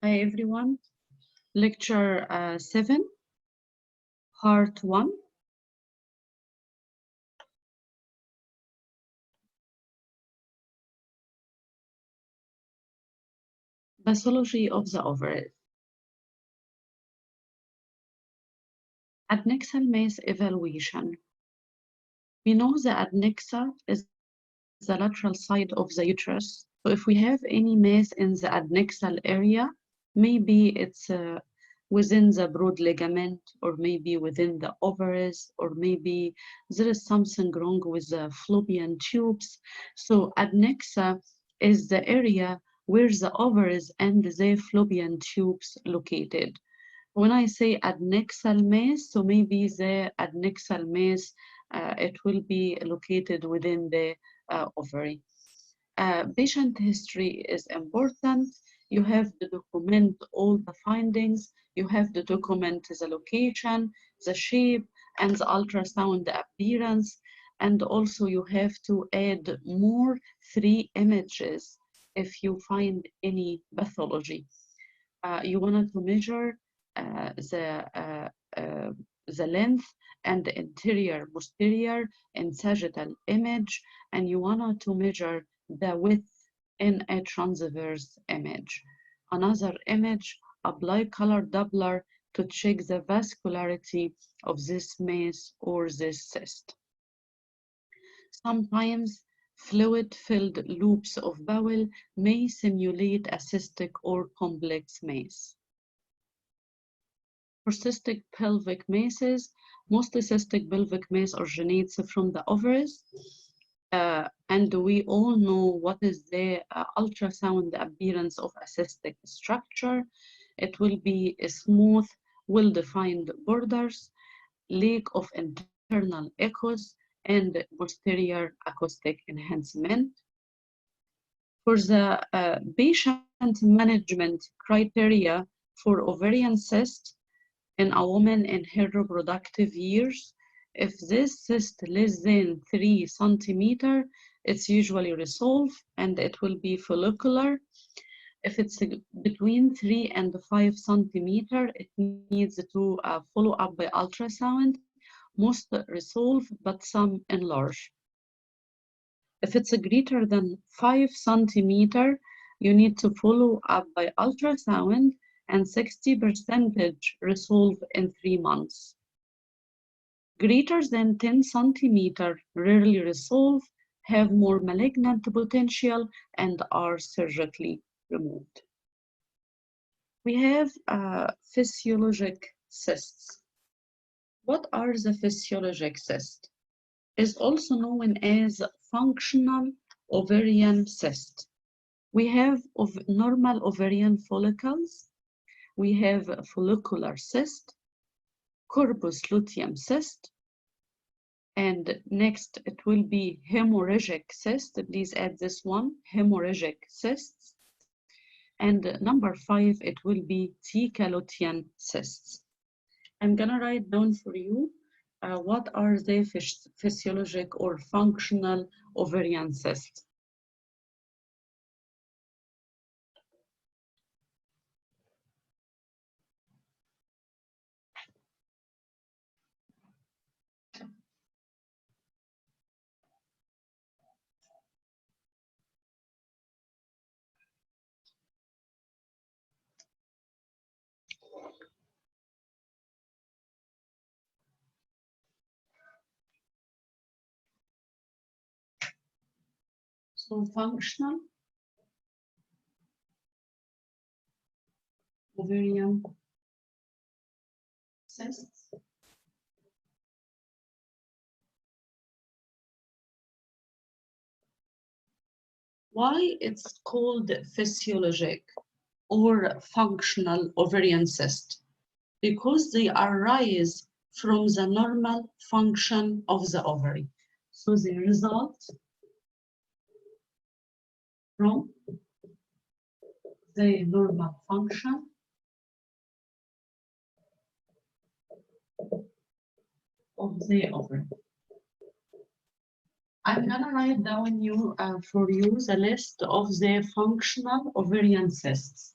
Hi everyone, lecture 7, part 1. Pathology of the ovaries. Adnexal mass evaluation. We know the adnexa is the lateral side of the uterus. So if we have any mass in the adnexal area, maybe it's within the broad ligament, or maybe within the ovaries, or maybe there is something wrong with the fallopian tubes. So adnexa is the area where the ovaries and the fallopian tubes located. When I say adnexal mass, so maybe the adnexal mass, it will be located within the ovary. Patient history is important. You have to document all the findings. You have to document the location, the shape, and the ultrasound appearance. And also you have to add more 3 images if you find any pathology. You wanted to measure the length and the interior, posterior, and sagittal image, and you wanted to measure the width in a transverse image. Another image, apply color Doppler to check the vascularity of this mass or this cyst. Sometimes fluid-filled loops of bowel may simulate a cystic or complex mass. For cystic pelvic masses, mostly cystic pelvic mass originates from the ovaries, and we all know what is the ultrasound appearance of a cystic structure. It will be a smooth, well-defined borders, lack of internal echoes, and posterior acoustic enhancement. For the patient management criteria for ovarian cyst in a woman in her reproductive years, if this cyst less than 3 centimeters, it's usually resolved and it will be follicular. If it's between 3 and 5 centimeters, it needs to follow up by ultrasound. Most resolve, but some enlarge. If it's greater than 5 centimeters, you need to follow up by ultrasound, and 60% resolve in 3 months. Greater than 10 centimeters rarely resolve, have more malignant potential, and are surgically removed. We have physiologic cysts. What are the physiologic cysts? Is also known as functional ovarian cyst. We have normal ovarian follicles. We have follicular cyst, corpus luteum cyst, and next it will be hemorrhagic cyst. Please add this one, hemorrhagic cysts. And number 5, it will be theca lutein cysts. I'm gonna write down for you what are the physiologic or functional ovarian cysts. So functional ovarian cysts. Why it's called physiologic or functional ovarian cyst? Because they arise from the normal function of the ovary. So they result from the normal function of the ovary. I'm gonna write down for you the list of the functional ovarian cysts.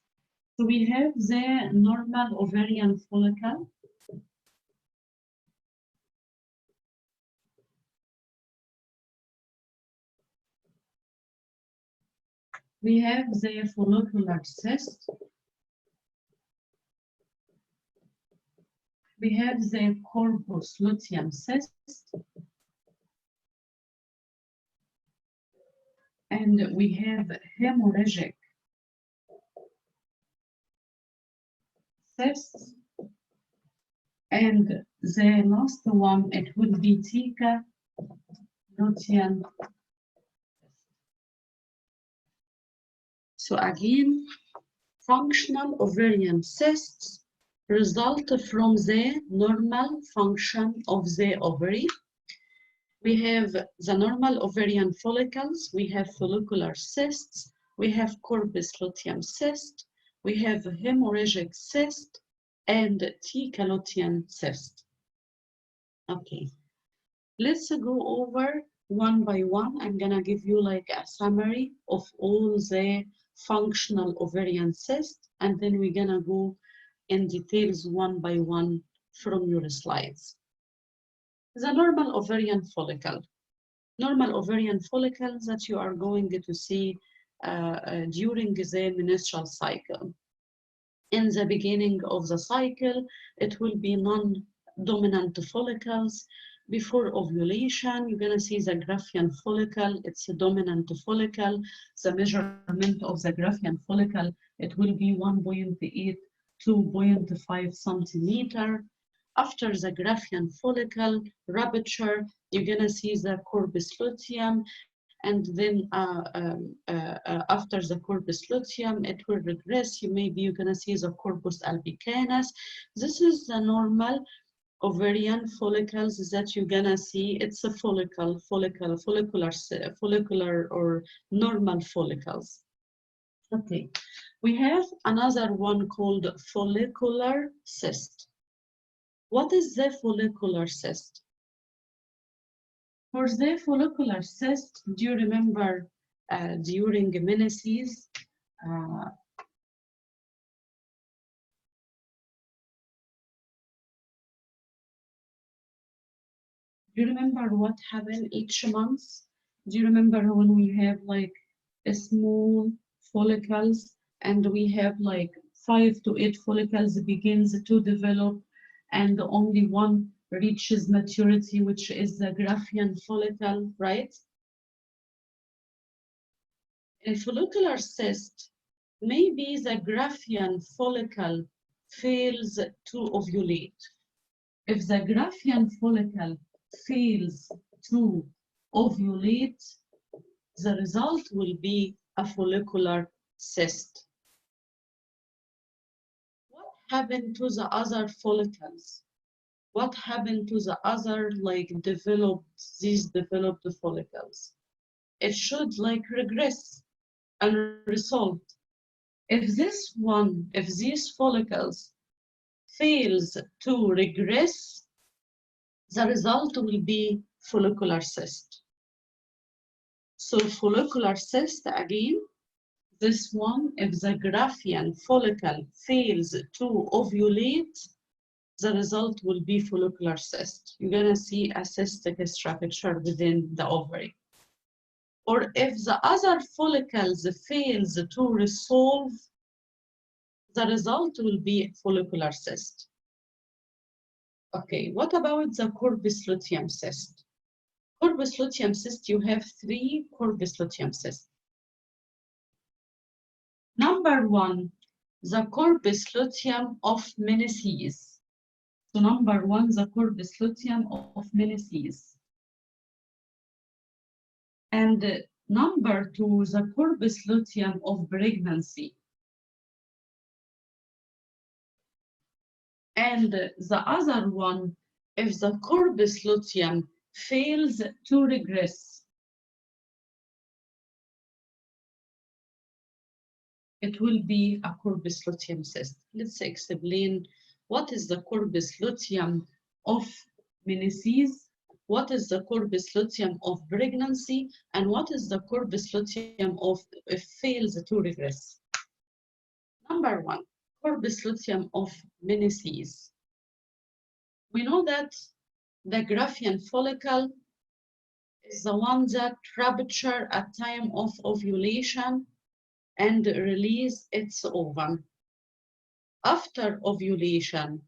So we have the normal ovarian follicle. We have the follicular cyst. We have the corpus luteum cyst. And we have hemorrhagic cysts. And the last one, it will be Theca luteum. So again, functional ovarian cysts result from the normal function of the ovary. We have the normal ovarian follicles, we have follicular cysts, we have corpus luteum cyst, we have hemorrhagic cyst, and Theca luteum cyst. Okay, let's go over one by one. I'm gonna give you like a summary of all the functional ovarian cysts, and then we're gonna go in details one by one from your slides. The normal ovarian follicle. Normal ovarian follicle that you are going to see during the menstrual cycle. In the beginning of the cycle, it will be non-dominant follicles. Before ovulation, you're going to see the Graafian follicle. It's a dominant follicle. The measurement of the Graafian follicle, it will be 1.8 to 0.5 centimeter. After the Graafian follicle rupture, you're going to see the corpus luteum. And then after the corpus luteum, it will regress. You're gonna see the corpus albicanus. This is the normal ovarian follicles that you're gonna see. It's a follicular or normal follicles. Okay, we have another one called follicular cyst. What is the follicular cyst? For the follicular cyst, do you remember during menses, do you remember what happened each month? Do you remember when we have like a small follicles and we have like 5 to 8 follicles begins to develop and only one reaches maturity, which is the Graafian follicle, right? In follicular cyst, maybe the Graafian follicle fails to ovulate. If the Graafian follicle fails to ovulate, the result will be a follicular cyst. What happened to the other follicles? What happened to the other these developed follicles? It should like regress and resolve. If these follicles fails to regress, the result will be follicular cyst. So follicular cyst again, this one, if the Graafian follicle fails to ovulate, the result will be follicular cyst. You're gonna see a cystic structure within the ovary. Or if the other follicles fails to resolve, the result will be follicular cyst. Okay, what about the corpus luteum cyst? Corpus luteum cyst, you have 3 corpus luteum cysts. Number 1, the corpus luteum of menses. So number 1, the corpus luteum of menses. And number 2, the corpus luteum of pregnancy. And the other one, if the corpus luteum fails to regress, it will be a corpus luteum cyst. Let's explain what is the corpus luteum of menses, what is the corpus luteum of pregnancy, and what is the corpus luteum of if fails to regress. Number one, corpus luteum of Meneses. We know that the Graafian follicle is the one that rupture at time of ovulation and release its ovum. After ovulation,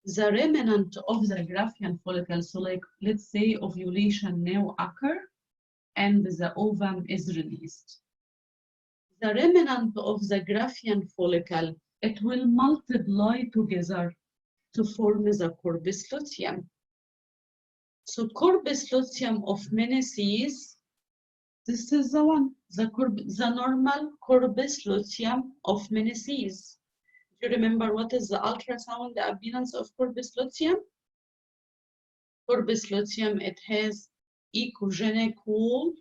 the remnant of the Graafian follicle, so like let's say ovulation now occur and the ovum is released. The remnant of the Graafian follicle, it will multiply together to form the corpus luteum. So corpus luteum of Meneses, this is the one, the normal corpus luteum of Meneses. Do you remember what is the ultrasound appearance of corpus luteum? Corpus luteum, it has echogenic wall.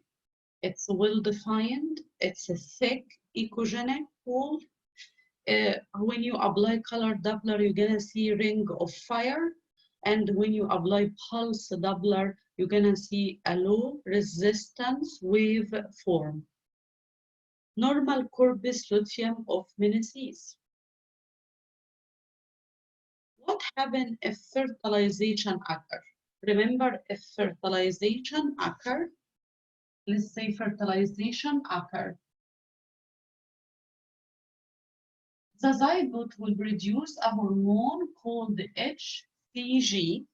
It's well defined. It's a thick echogenic wall. When you apply color Doppler, you're gonna see ring of fire. And when you apply pulse Doppler, you're gonna see a low resistance wave form. Normal corpus luteum of Meneses. What happens if fertilization occurs? Remember, if fertilization occurs, let's say fertilization occurs, the zygote will produce a hormone called HCG.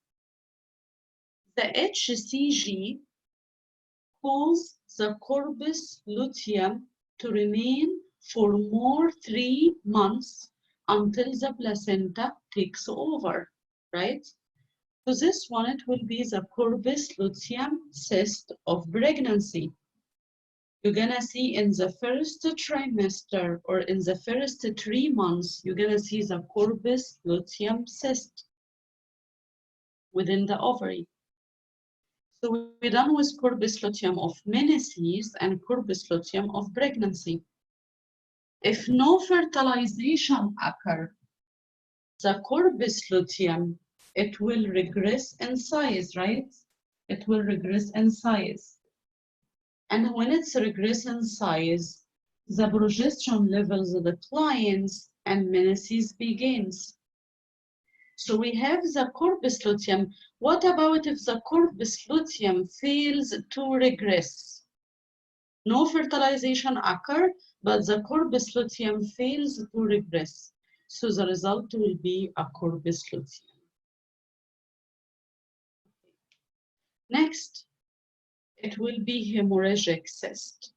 The HCG causes the corpus luteum to remain for more 3 months until the placenta takes over, right? So this one, it will be the corpus luteum cyst of pregnancy. You're gonna see in the first trimester or in the first 3 months, you're gonna see the corpus luteum cyst within the ovary. So we're done with corpus luteum of Meneses and corpus luteum of pregnancy. If no fertilization occurs, the corpus luteum, it will regress in size, right? It will regress in size. And when it's regress in size, the progesterone levels declines and Meneses begins. So we have the corpus luteum. What about if the corpus luteum fails to regress? No fertilization occurs, but the corpus luteum fails to regress. So the result will be a corpus luteum. Next, it will be hemorrhagic cyst.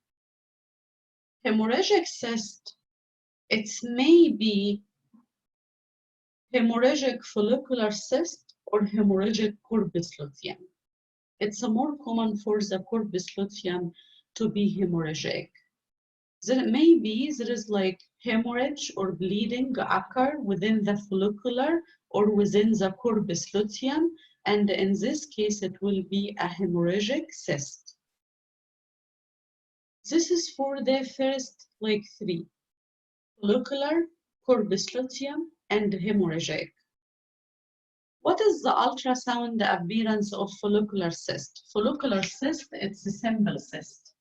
Hemorrhagic cyst, it may be hemorrhagic follicular cyst or hemorrhagic corpus luteum. It's more common for the corpus luteum to be hemorrhagic. There may be, there is like hemorrhage or bleeding occur within the follicular or within the corpus luteum, and in this case it will be a hemorrhagic cyst. This is for the first like 3, follicular, corpus luteum, and hemorrhagic. What is the ultrasound appearance of follicular cyst? Follicular cyst, it's a simple cyst.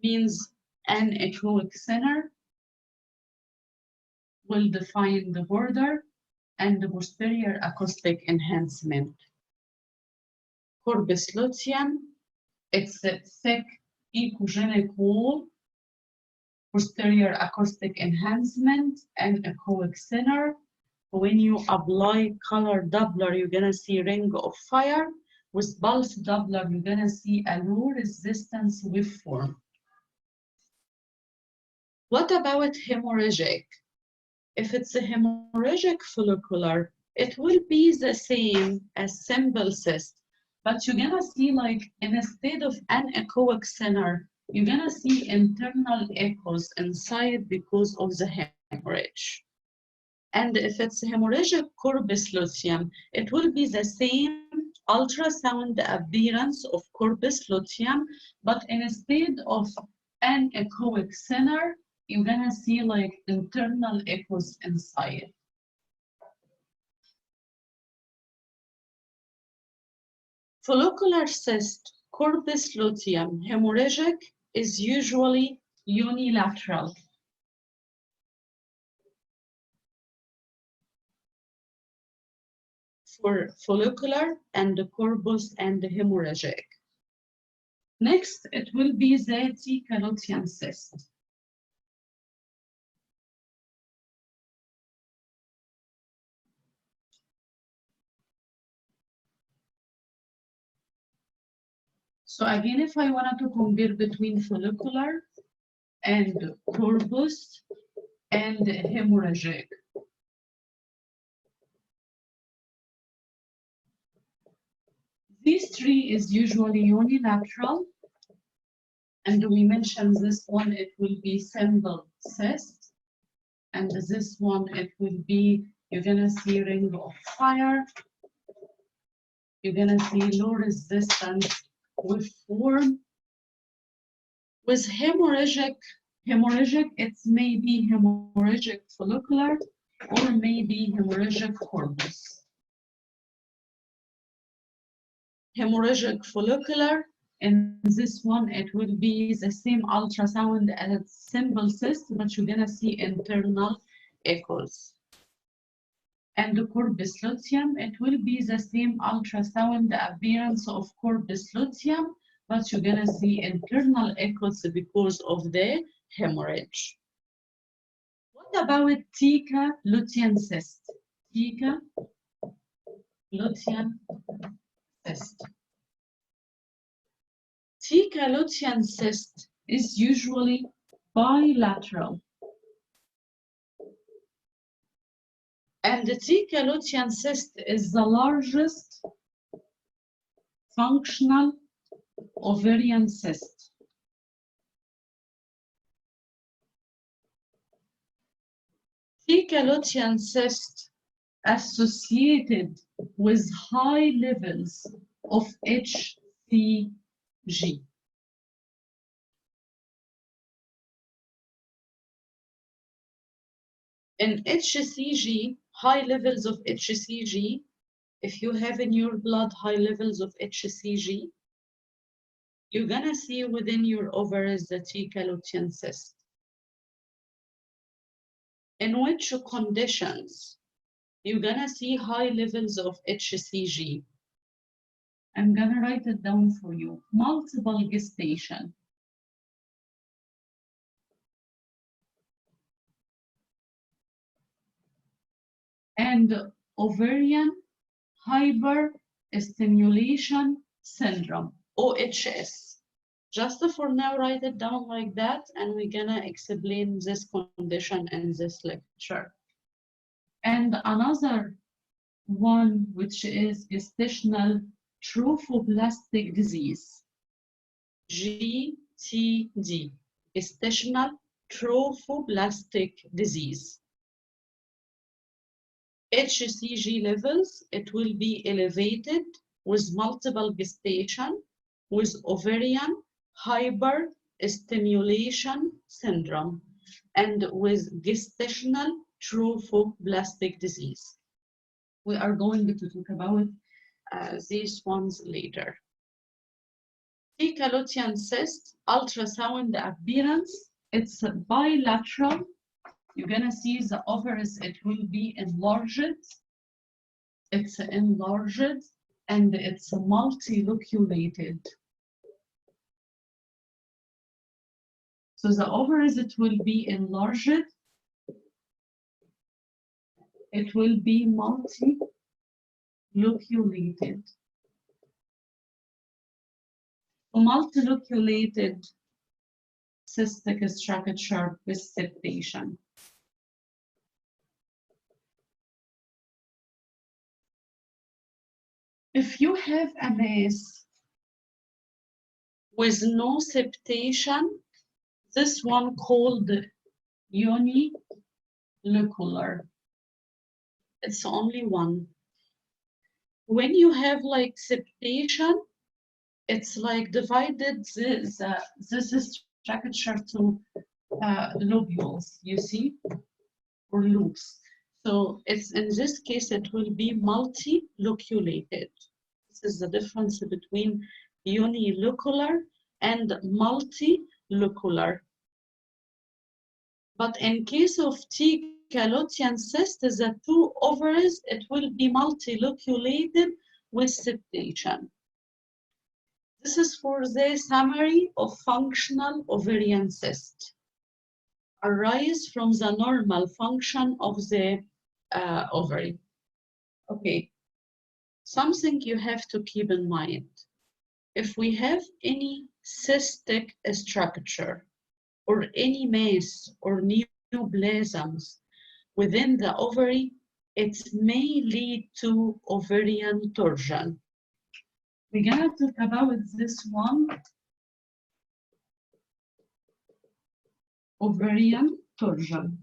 Means an echoic center will define the border and the posterior acoustic enhancement. Corpus luteum, it's a thick echogenic wall, posterior acoustic enhancement, and echoic center. When you apply color Doppler, you're gonna see ring of fire. With pulse Doppler, you're gonna see a low resistance waveform. What about hemorrhagic? If it's a hemorrhagic follicular, it will be the same as simple cyst, but you're gonna see like instead of an echoic center, you're gonna see internal echoes inside because of the hemorrhage. And if it's hemorrhagic corpus luteum, it will be the same ultrasound appearance of corpus luteum, but instead of an echoic center, you're gonna see like internal echoes inside. Follicular cyst, corpus luteum, hemorrhagic is usually unilateral. For follicular and corpus and hemorrhagic. Next, it will be the theca lutein cyst. So again, if I wanted to compare between follicular and corpus and hemorrhagic, these three is usually unilateral, and we mentioned this one, it will be simple cyst, and this one, it will be, you're gonna see ring of fire, you're gonna see low resistance with form. With hemorrhagic, it's maybe hemorrhagic follicular or maybe hemorrhagic corpus. Hemorrhagic follicular, and this one, it will be the same ultrasound as simple cyst, but you're gonna see internal echoes. And the corpus luteum, it will be the same ultrasound, the appearance of corpus luteum, but you're gonna see internal echoes because of the hemorrhage. What about theca lutein cyst? Theca lutein cyst. Theca lutein cyst is usually bilateral. And the theca lutein cyst is the largest functional ovarian cyst. Theca lutein cyst associated with high levels of HCG. In HCG, high levels of HCG, if you have in your blood high levels of HCG, you're gonna see within your ovaries the theca lutein cyst. In which conditions you're gonna see high levels of HCG? I'm gonna write it down for you. Multiple gestation. And ovarian hyperstimulation syndrome, OHS. Just for now, write it down like that, and we're gonna explain this condition in this lecture. And another one, which is gestational trophoblastic disease, GTD, gestational trophoblastic disease. HCG levels, it will be elevated with multiple gestation, with ovarian hyperstimulation syndrome, and with gestational trophoblastic disease. We are going to talk about these ones later. Theca lutein cyst, ultrasound appearance, it's bilateral. You're gonna see the ovaries, it will be enlarged. It's enlarged and it's multiloculated. So the ovaries, it will be enlarged. It will be multiloculated. Multiloculated cystic structure with septation. If you have a mass with no septation, this one called unilocular. It's only one. When you have like septation, it's like divided this structure to lobules, you see, or loops. So it's in this case, it will be multiloculated. This is the difference between unilocular and multilocular. But in case of T. calotian cyst, the two ovaries, it will be multiloculated with septation. This is for the summary of functional ovarian cyst. Arise from the normal function of the ovary. Okay, something you have to keep in mind. If we have any cystic structure or any mass or neoplasms within the ovary, it may lead to ovarian torsion. We're gonna talk about this one, ovarian torsion.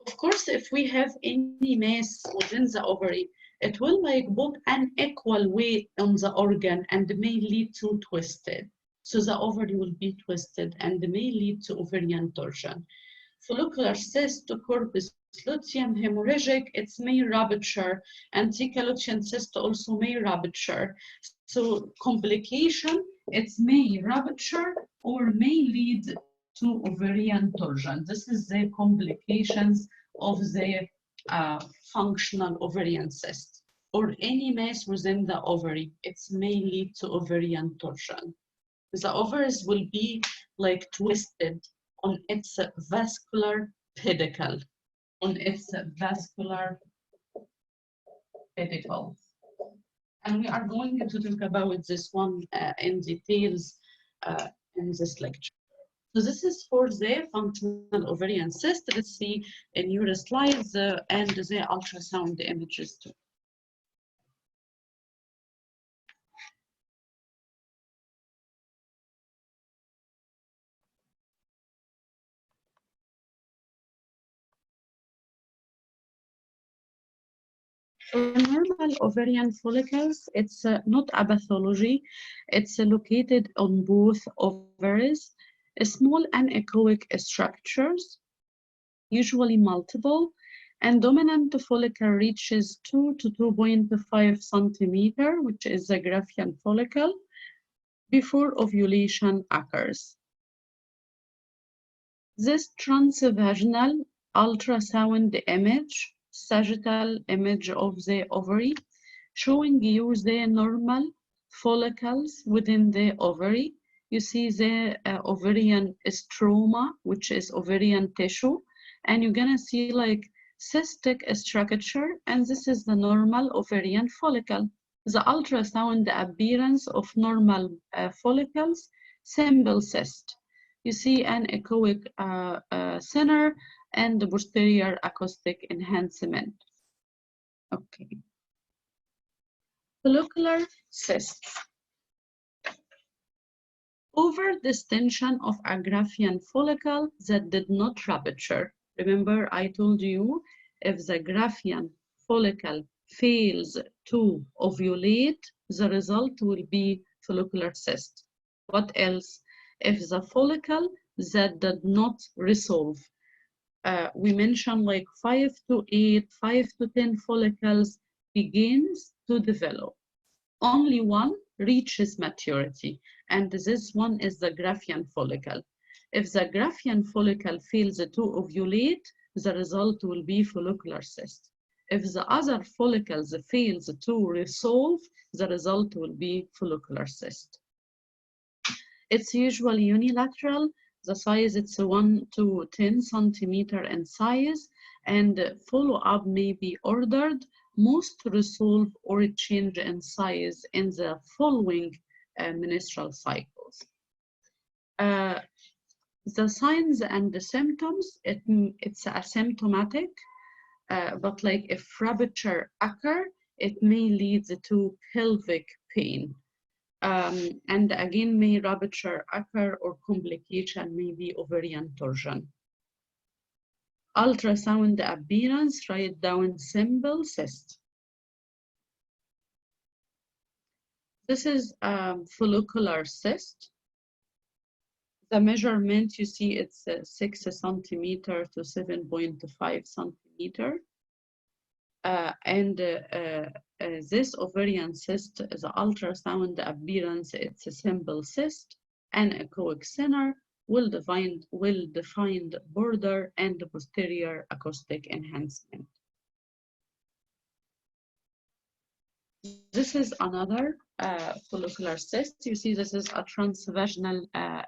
Of course, if we have any mass within the ovary, it will like put an equal weight on the organ and may lead to twisted. So the ovary will be twisted and may lead to ovarian torsion. Follicular cyst to corpus luteum, hemorrhagic, it's may rupture, and T. calotian cyst also may rupture. So complication, it's may rupture or may lead to ovarian torsion. This is the complications of the functional ovarian cyst or any mass within the ovary. It may lead to ovarian torsion. The ovaries will be like twisted on its vascular pedicle, on its vascular pedicles. And we are going to talk about this one in details in this lecture. So this is for the functional ovarian cyst. Let's see in your slides and the ultrasound images too. So normal ovarian follicles, it's not a pathology. It's located on both ovaries, small anechoic structures, usually multiple, and dominant follicle reaches 2 to 2.5 centimeter, which is the Graafian follicle, before ovulation occurs. This transvaginal ultrasound image, sagittal image of the ovary, showing you the normal follicles within the ovary. You see the ovarian stroma, which is ovarian tissue, and you're gonna see like cystic structure, and this is the normal ovarian follicle. The ultrasound appearance of normal follicles, simple cyst. You see an echoic center and the posterior acoustic enhancement. Okay. Follicular cysts. Overdistension of a Graafian follicle that did not rupture. Remember, I told you if the Graafian follicle fails to ovulate, the result will be follicular cyst. What else? If the follicle that did not resolve, we mentioned like 5 to 8, 5 to 10 follicles begins to develop. Only one reaches maturity, and this one is the Graafian follicle. If the Graafian follicle fails to ovulate, the result will be follicular cyst. If the other follicles fails to resolve, the result will be follicular cyst. It's usually unilateral. The size, it's 1 to 10 centimeter in size, and follow-up may be ordered. Most resolve or change in size in the following menstrual cycles. The signs and the symptoms, it's asymptomatic, but like if rupture occur, it may lead to pelvic pain. And again, may rupture occur or complication may be ovarian torsion. Ultrasound appearance, write down simple cyst. This is follicular cyst. The measurement, you see it's 6 centimeter to 7.5 centimeter. This ovarian cyst, the ultrasound appearance, it's a simple cyst and echoic center well-defined border, and posterior acoustic enhancement. This is another follicular cyst. You see this is a transvaginal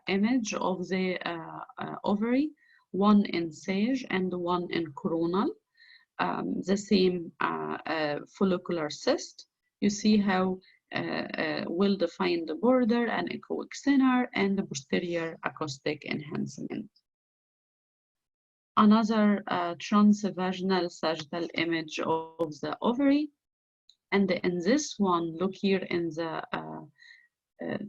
image of the ovary, one in sage and one in coronal. The same follicular cyst. You see how well-defined border and echoic center and the posterior acoustic enhancement. Another transvaginal sagittal image of the ovary. And in this one, look here in the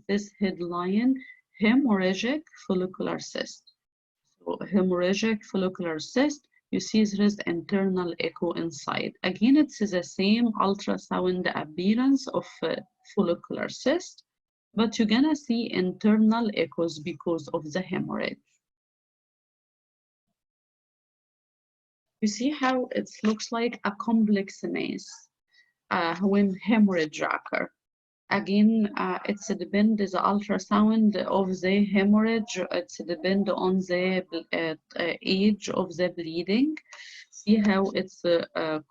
this headline, hemorrhagic follicular cyst. So hemorrhagic follicular cyst, you see there is internal echo inside. Again, it's the same ultrasound appearance of follicular cyst, but you're gonna see internal echoes because of the hemorrhage. You see how it looks like a complex mass when hemorrhage occurs. Again, it's depend the ultrasound of the hemorrhage. It's depend on the age of the bleeding. See how it's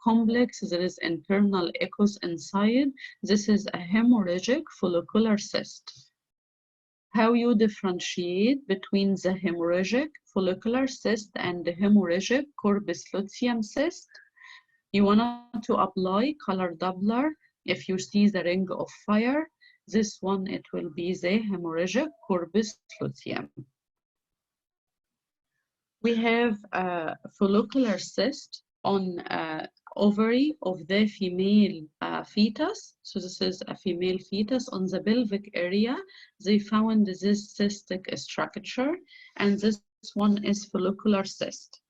complex. There is internal echoes inside. This is a hemorrhagic follicular cyst. How you differentiate between the hemorrhagic follicular cyst and the hemorrhagic corpus luteum cyst? You want to apply color Doppler. If you see the ring of fire, this one, it will be the hemorrhagic corpus luteum. We have a follicular cyst on ovary of the female fetus. So this is a female fetus on the pelvic area. They found this cystic structure, and this one is follicular cyst.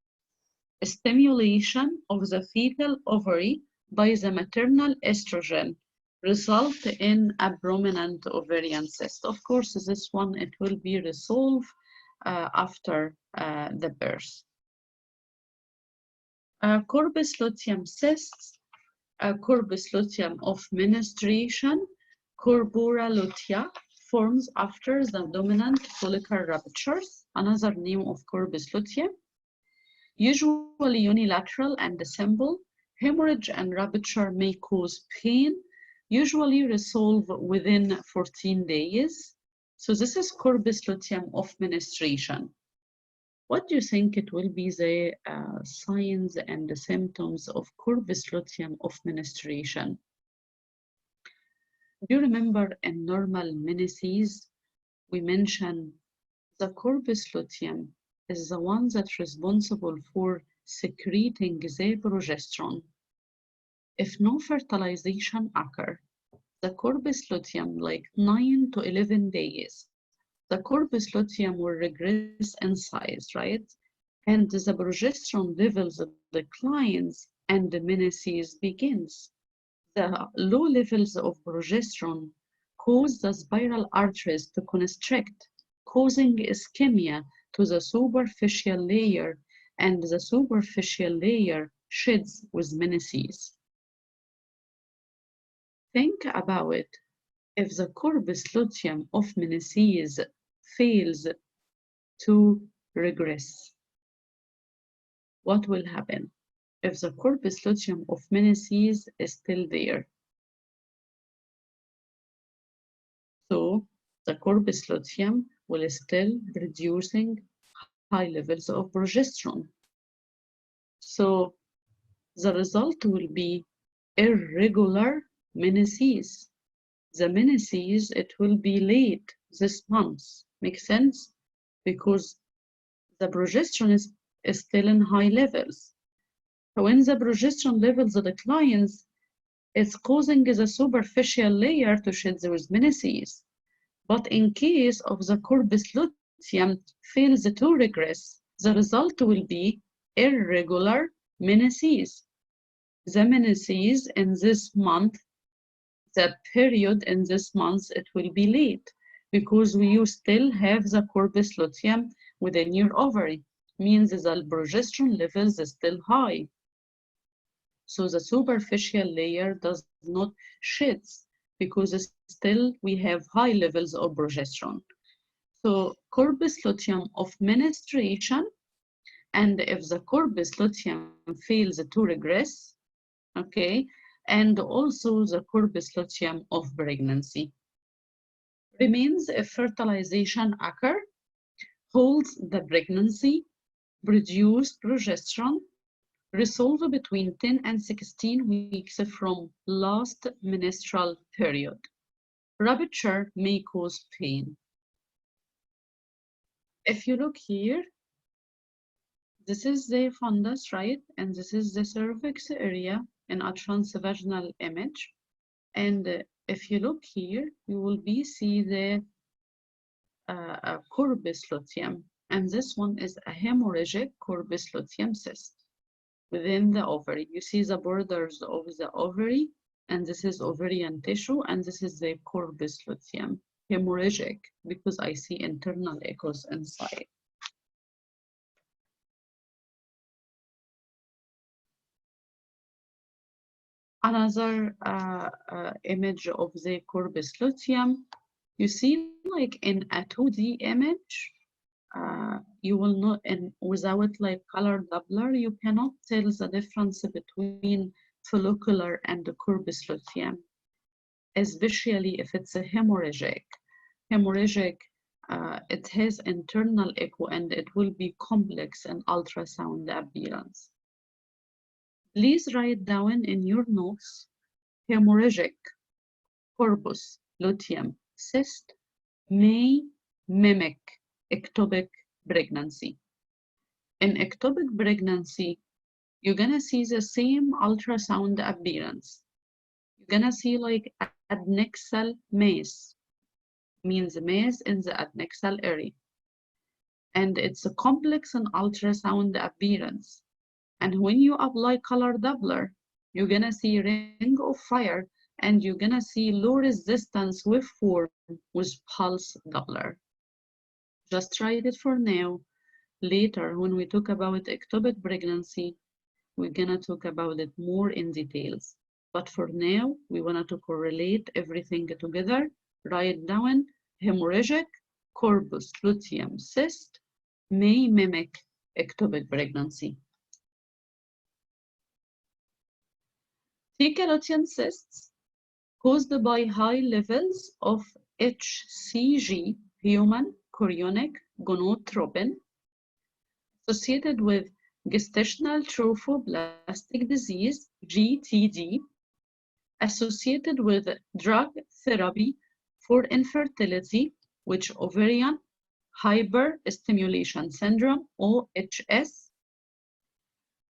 A stimulation of the fetal ovary by the maternal estrogen result in a prominent ovarian cyst. Of course, this one, it will be resolved after the birth. Corpus luteum cysts, corpus luteum of menstruation, corpora lutea forms after the dominant follicular ruptures, another name of corpus luteum. Usually unilateral and simple, hemorrhage and rupture may cause pain, usually resolve within 14 days. So this is corpus luteum of menstruation. What do you think it will be the signs and the symptoms of corpus luteum of menstruation? Do you remember in normal menses, we mentioned the corpus luteum is the one that's responsible for secreting the progesterone. If no fertilization occurs, the corpus luteum, like 9 to 11 days, the corpus luteum will regress in size, right? And the progesterone levels declines and the menses begins. The low levels of progesterone cause the spiral arteries to constrict, causing ischemia to the superficial layer, and the superficial layer sheds with menses. Think about it. If the corpus luteum of menses fails to regress, what will happen? If the corpus luteum of menses is still there, so the corpus luteum will still producing high levels of progesterone. So the result will be irregular menses. The menses, it will be late this month. Makes sense? Because the progesterone is still in high levels. So when the progesterone levels declines, it's causing the superficial layer to shed those menses. But in case of the corpus luteum fails to regress, the result will be irregular menses. The menses in this month, the period in this month, it will be late because you still have the corpus luteum within your ovary. Means the progesterone levels is still high. So the superficial layer does not shed because still we have high levels of progesterone. So corpus luteum of menstruation, and if the corpus luteum fails to regress, okay, and also the corpus luteum of pregnancy. Remains if fertilization occur, holds the pregnancy, produce progesterone, resolve between 10 and 16 weeks from last menstrual period. Rupture may cause pain. If you look here, this is the fundus, right? And this is the cervix area in a transvaginal image. And if you look here, you will see the corpus luteum. And this one is a hemorrhagic corpus luteum cyst within the ovary. You see the borders of the ovary, and this is ovarian tissue, and this is the corpus luteum. Hemorrhagic, because I see internal echoes inside. Another image of the corpus luteum. You see, like in a 2D image, you will not, and without like color Doppler, you cannot tell the difference between follicular and the corpus luteum, especially if it's a hemorrhagic. Hemorrhagic, it has internal echo and it will be complex in ultrasound appearance. Please write down in your notes, hemorrhagic corpus luteum cyst may mimic ectopic pregnancy. In ectopic pregnancy, you're gonna see the same ultrasound appearance. You're gonna see like adnexal mass, means mass in the adnexal area. And it's a complex and ultrasound appearance. And when you apply color Doppler, you're gonna see ring of fire, and you're gonna see low resistance waveform with pulse Doppler. Just write it for now. Later, when we talk about ectopic pregnancy, we're gonna talk about it more in details. But for now, we want to correlate everything together. Write down hemorrhagic corpus luteum cyst may mimic ectopic pregnancy. Theca lutein cysts caused by high levels of HCG, human chorionic gonadotropin, associated with gestational trophoblastic disease, GTD, associated with drug therapy for infertility, which ovarian hyperstimulation syndrome, OHS,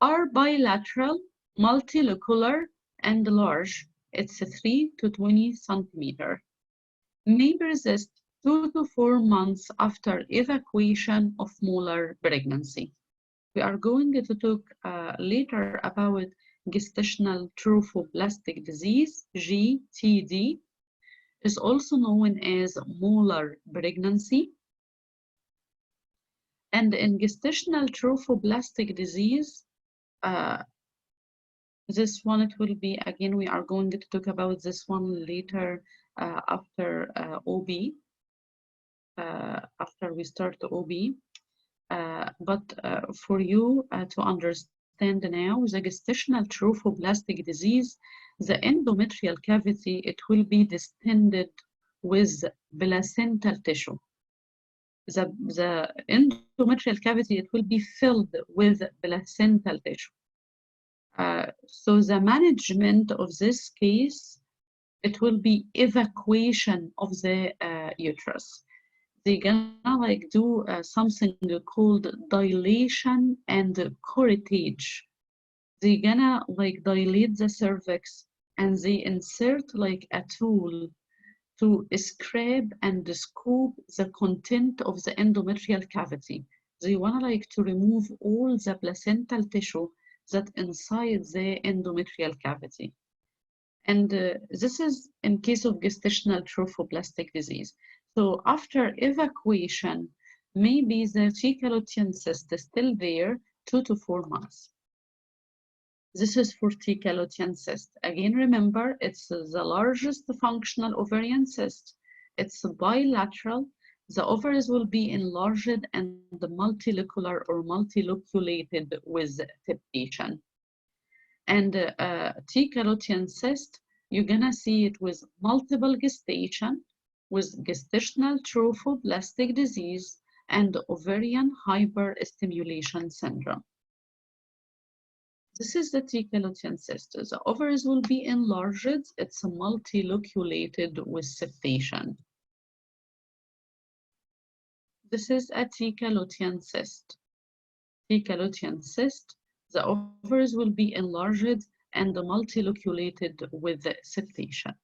are bilateral, multilocular, and large. It's 3 to 20 centimeter. May persist 2 to 4 months after evacuation of molar pregnancy. We are going to talk later about gestational trophoblastic disease, GTD, is also known as molar pregnancy. And in gestational trophoblastic disease, this one, it will be, again, we are going to talk about this one later after OB, after we start the OB. But for you to understand now, the gestational trophoblastic disease, the endometrial cavity, it will be distended with placental tissue. The endometrial cavity, it will be filled with placental tissue. So the management of this case, it will be evacuation of the uterus. They're gonna like do something called dilation and curettage. They're gonna like dilate the cervix, and they insert like a tool to scrape and scoop the content of the endometrial cavity. They wanna like to remove all the placental tissue that inside the endometrial cavity. And this is in case of gestational trophoblastic disease. So after evacuation, maybe the theca lutein cyst is still there 2 to 4 months. This is for theca lutein cyst. Again, remember, it's the largest functional ovarian cyst. It's bilateral. the ovaries will be enlarged and multilocular or multiloculated with septation. And theca lutein cyst, you're gonna see it with multiple gestation, with gestational trophoblastic disease, and ovarian hyperstimulation syndrome. This is the theca lutein cyst. The ovaries will be enlarged. It's multiloculated with septation. This is a theca lutein cyst. Theca lutein cyst, the ovaries will be enlarged and multiloculated with septation.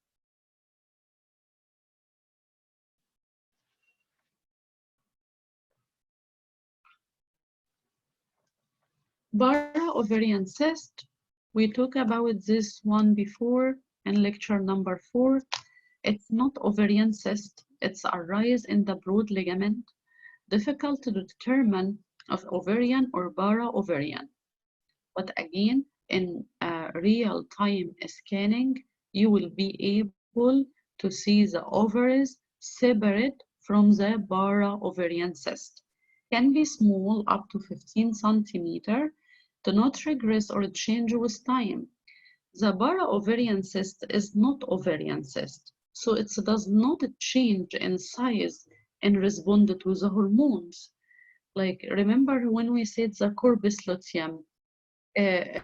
Para-ovarian cyst, we talked about this one before in lecture number 4. It's not ovarian cyst, it's a rise in the broad ligament, difficult to determine of ovarian or para-ovarian. But again, in real-time scanning, you will be able to see the ovaries separate from the para-ovarian cyst. Can be small, up to 15 centimeter, do not regress or change with time. The para-ovarian cyst is not ovarian cyst, so it does not change in size in response to the hormones. Like, remember when we said the corpus luteum, it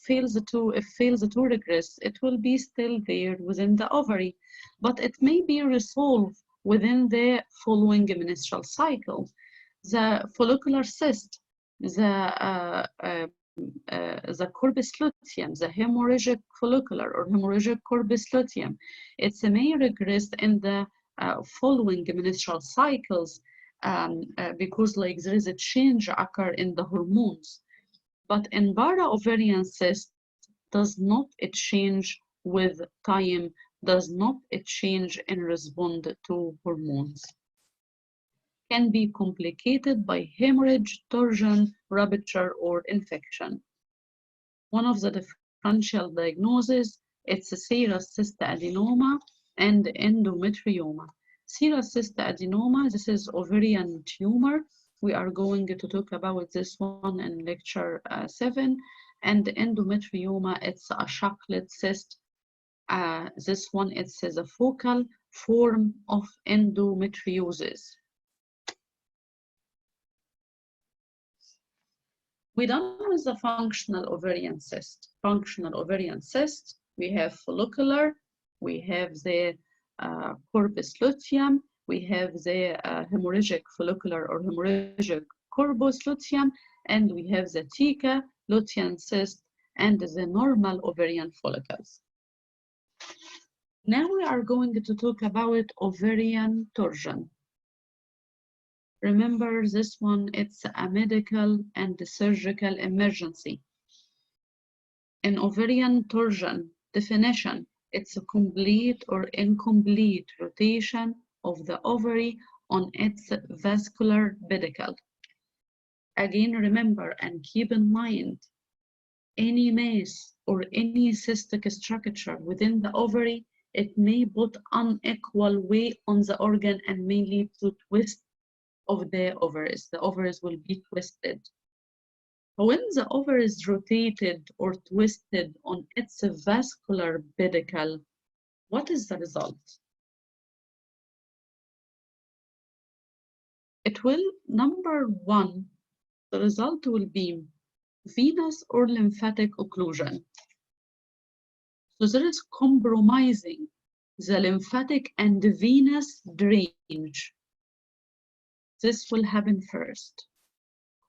fails to regress, it will be still there within the ovary, but it may be resolved within the following menstrual cycle. The follicular cyst, the corpus luteum, the hemorrhagic follicular or hemorrhagic corpus luteum, it may regress in the following menstrual cycles because like there is a change occur in the hormones. But in para-ovarian cyst, does not it change with time, does not it change in response to hormones. Can be complicated by hemorrhage, torsion, rupture, or infection. One of the differential diagnoses, it's a serous cyst adenoma and endometrioma. Serous cyst adenoma, this is ovarian tumor. We are going to talk about this one in lecture 7. And endometrioma, it's a chocolate cyst. This one, it's a focal form of endometriosis. We're done with the functional ovarian cyst. Functional ovarian cyst, we have follicular, we have the corpus luteum, we have the hemorrhagic follicular or hemorrhagic corpus luteum, and we have the theca lutein cyst and the normal ovarian follicles. Now we are going to talk about ovarian torsion. Remember this one, it's a medical and surgical emergency. In ovarian torsion definition, it's a complete or incomplete rotation of the ovary on its vascular pedicle. Again, remember and keep in mind, any mass or any cystic structure within the ovary, it may put unequal weight on the organ and may lead to twist of the ovaries. The ovaries will be twisted. When the ovary is rotated or twisted on its vascular pedicle, what is the result? It will, number one, the result will be venous or lymphatic occlusion. So there is compromising the lymphatic and venous drainage. This will happen first.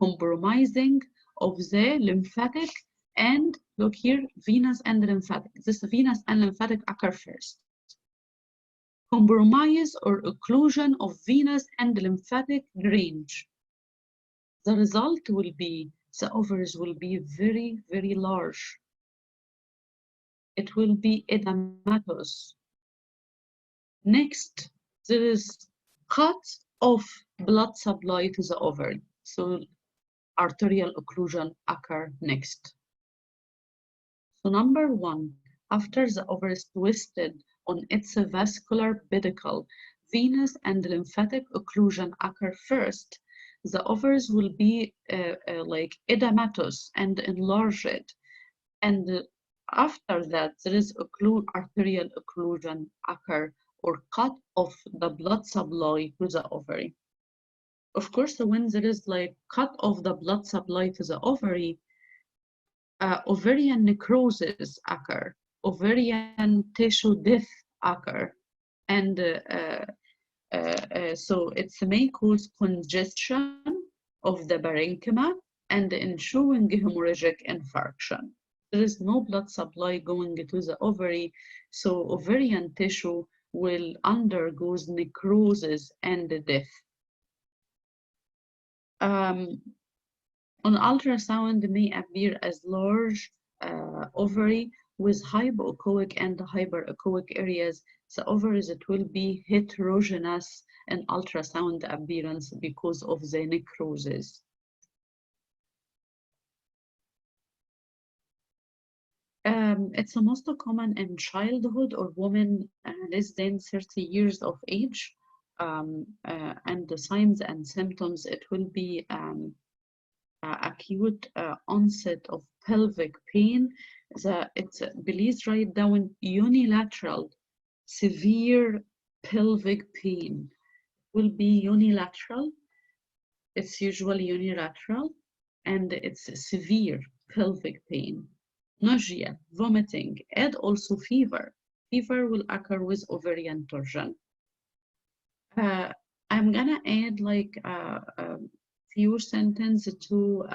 Compromising of the lymphatic and, look here, venous and lymphatic. This venous and lymphatic occur first. Compromise or occlusion of venous and lymphatic drainage. The result will be the ovaries will be very, very large. It will be edematous. Next, there is cut of blood supply to the ovary. So arterial occlusion occur next. So number one, after the ovary is twisted on its vascular pedicle, venous and lymphatic occlusion occur first, the ovaries will be like edematous and enlarged. And after that, there is arterial occlusion occur or cut off the blood supply to the ovary. Of course, when there is like cut off the blood supply to the ovary, ovarian necrosis occur, ovarian tissue death occur, and so it may cause congestion of the parenchyma and ensuing hemorrhagic infarction. There is no blood supply going to the ovary, so ovarian tissue will undergo necrosis and death. On ultrasound may appear as large ovary with hypoechoic and hyperechoic areas. The ovaries, it will be heterogeneous in ultrasound appearance because of the necrosis. It's most common in childhood or women less than 30 years of age. And the signs and symptoms, it will be acute onset of pelvic pain. Please write down unilateral severe pelvic pain. Will be unilateral. It's usually unilateral, and it's severe pelvic pain. Nausea, vomiting, and also fever. Fever will occur with ovarian torsion. I'm gonna add like a few sentences to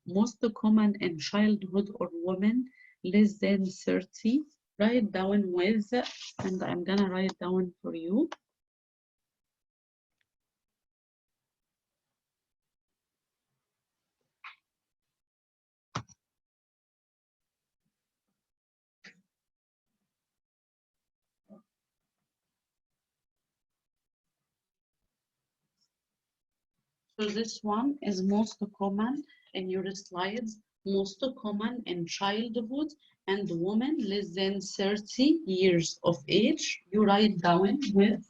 most common in childhood or women less than 30. Write down with, and I'm gonna write down for you. So this one is most common in your slides, most common in childhood and women less than 30 years of age. You write down with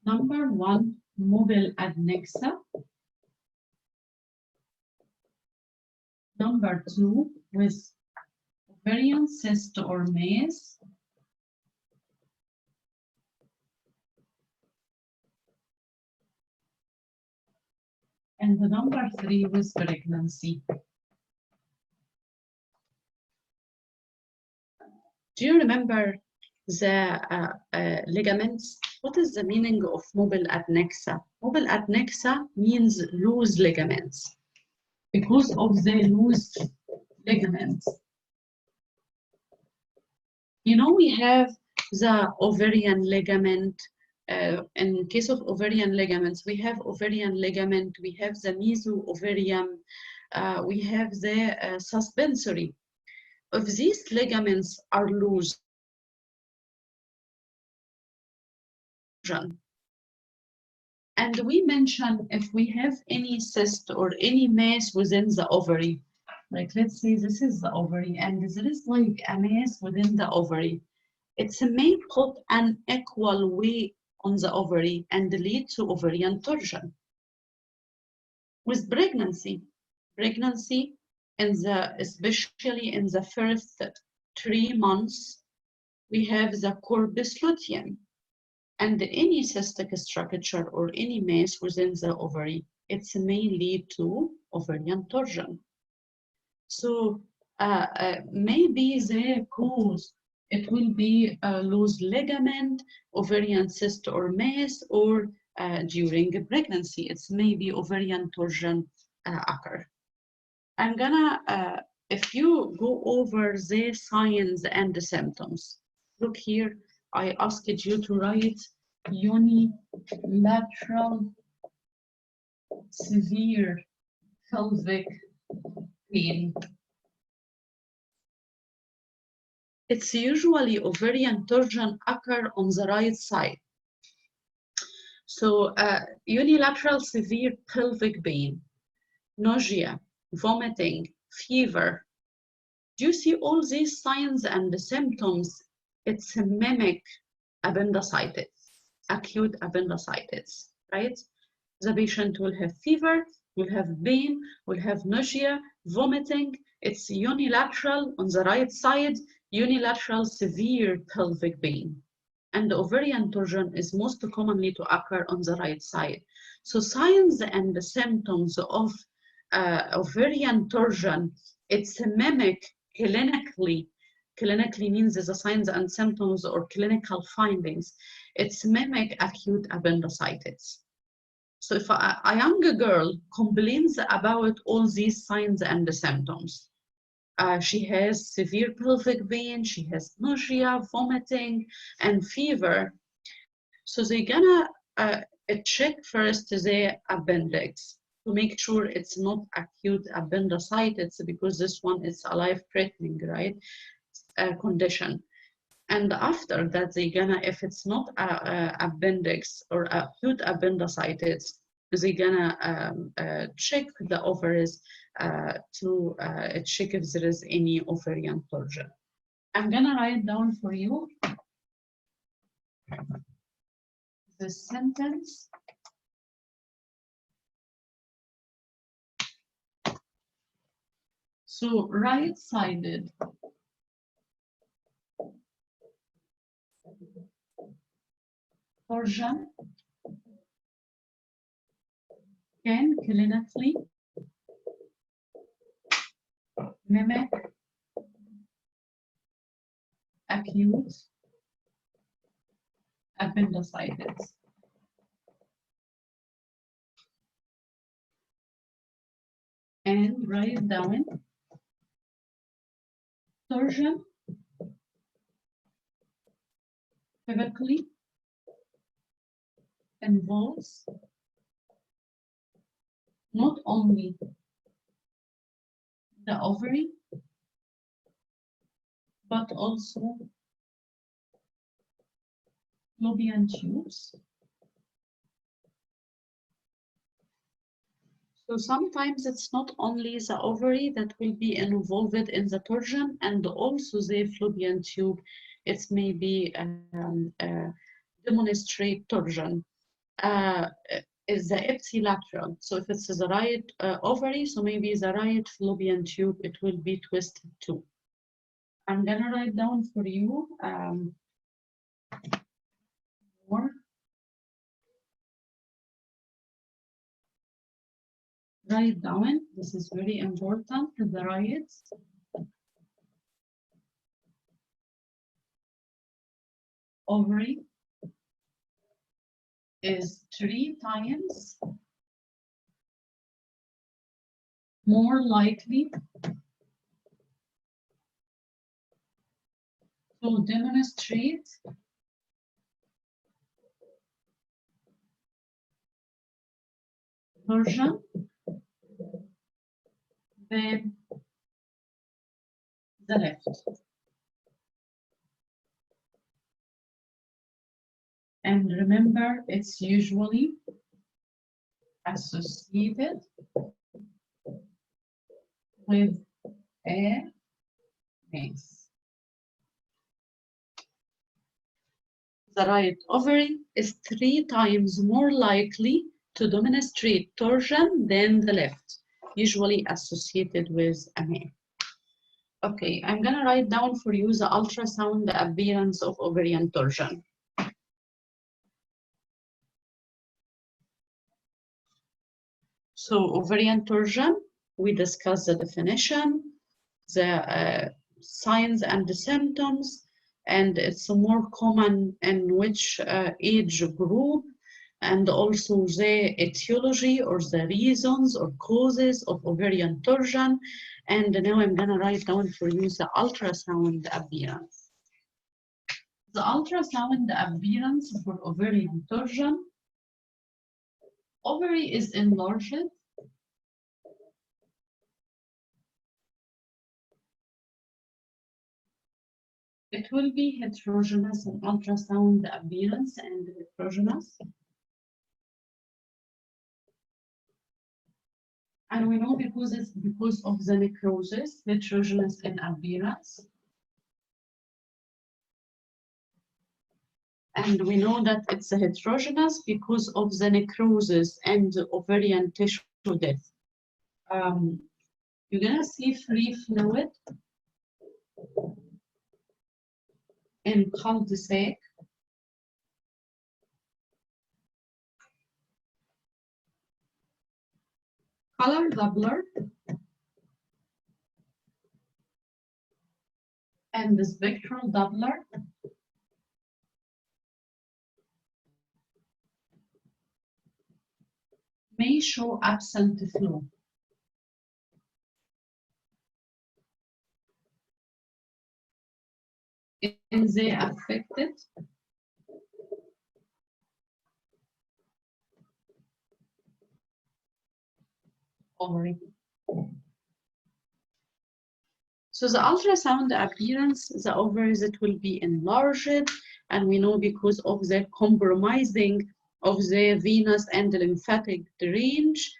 number 1, mobile adnexa. Number 2, with ovarian cyst or mass. And the number 3 with pregnancy. Do you remember the ligaments? What is the meaning of mobile adnexa? Mobile adnexa means loose ligaments. Because of the loose ligaments. You know, we have the ovarian ligament. In case of ovarian ligaments, we have ovarian ligament, we have the mesoovarium, we have the suspensory. If these ligaments are loose, and we mention if we have any cyst or any mass within the ovary, like let's say this is the ovary and there is like a mass within the ovary, it may put an equal weight on the ovary and lead to ovarian torsion. With pregnancy, especially in the first 3 months, we have the corpus luteum. And any cystic structure or any mass within the ovary, it may lead to ovarian torsion. So maybe the cause, it will be a loose ligament, ovarian cyst or mass, or during pregnancy, it's maybe ovarian torsion occur. I'm gonna, if you go over the signs and the symptoms, look here, I asked you to write unilateral severe pelvic pain. It's usually ovarian torsion occur on the right side. So unilateral severe pelvic pain, nausea, vomiting, fever. Do you see all these signs and the symptoms it's a mimic appendicitis, acute appendicitis, right? The patient will have fever, will have pain, will have nausea, vomiting. It's unilateral on the right side, unilateral severe pelvic pain. And the ovarian torsion is most commonly to occur on the right side. So signs and the symptoms of ovarian torsion, it's a mimic clinically. Clinically means the signs and symptoms or clinical findings. It's mimic acute appendicitis. So if a young girl complains about all these signs and the symptoms, she has severe pelvic pain, she has nausea, vomiting, and fever. So they're gonna check first the appendix to make sure it's not acute appendicitis, because this one is a life-threatening, right, condition. And after that, they're gonna, if it's not appendix or acute appendicitis, they're gonna check the ovaries to check if there is any ovarian torsion. I'm gonna write down for you the sentence. So right-sided torsion can clinically mimic acute appendicitis. And write down torsion typically involves not only the ovary, but also fallopian tubes. So sometimes it's not only the ovary that will be involved in the torsion, and also the fallopian tube. It may be demonstrate torsion. Is the ipsilateral. So if it's the right ovary, so maybe the right fallopian tube, it will be twisted too. I'm gonna write down for you more. Write down, this is very important, the right ovary is 3 times more likely to demonstrate torsion than the left. And remember, it's usually associated with a mass. The right ovary is 3 times more likely to demonstrate torsion than the left, usually associated with a mass. Okay, I'm gonna write down for you the ultrasound, the appearance of ovarian torsion. So ovarian torsion, we discussed the definition, the signs and the symptoms, and it's more common in which age group, and also the etiology or the reasons or causes of ovarian torsion. And now I'm gonna write down for you the ultrasound appearance. The ultrasound appearance for ovarian torsion. Ovary is enlarged. It will be heterogeneous in ultrasound appearance and heterogeneous. And we know because it's because of the necrosis, heterogeneous in appearance. And we know that it's heterogeneous because of the necrosis and the ovarian tissue death. You're gonna see free fluid in cul-de-sac. Color Doppler and the spectral Doppler may show absent flow. In the affected ovary. So the ultrasound appearance, the ovaries, it will be enlarged, and we know because of the compromising of the venous and the lymphatic drainage,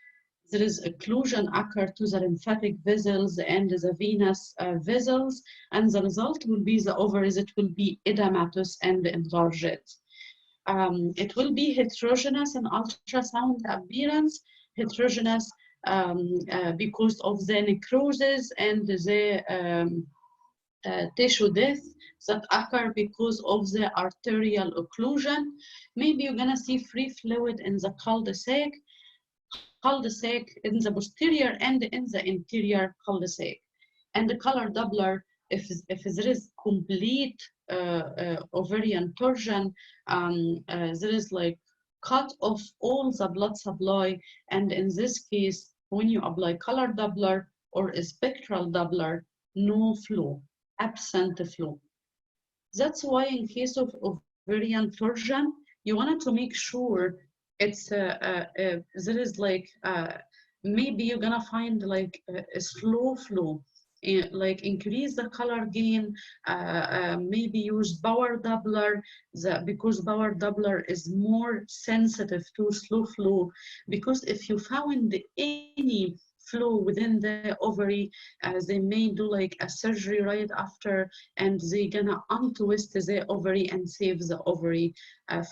there is occlusion occur to the lymphatic vessels and the venous vessels, and the result will be the ovaries, it will be edematous and enlarged. It will be heterogeneous in ultrasound appearance, heterogeneous because of the necrosis and the tissue death that occur because of the arterial occlusion. Maybe you're gonna see free fluid in the cul-de-sac in the posterior and in the interior cul-de-sac. And the color Doppler, if there is complete ovarian torsion, there is like cut off all the blood supply, and in this case, when you apply color Doppler or a spectral Doppler, no flow, absent flow. That's why in case of ovarian torsion, you wanted to make sure it's there is like maybe you're gonna find like a slow flow, like increase the color gain, maybe use Bauer Doppler, because Bauer Doppler is more sensitive to slow flow, because if you found any flow within the ovary, they may do like a surgery right after, and they're gonna untwist the ovary and save the ovary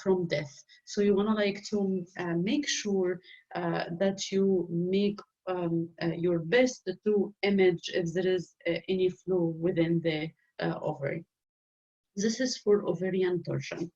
from death. So you wanna like to make sure that you make your best to image if there is any flow within the ovary. This is for ovarian torsion.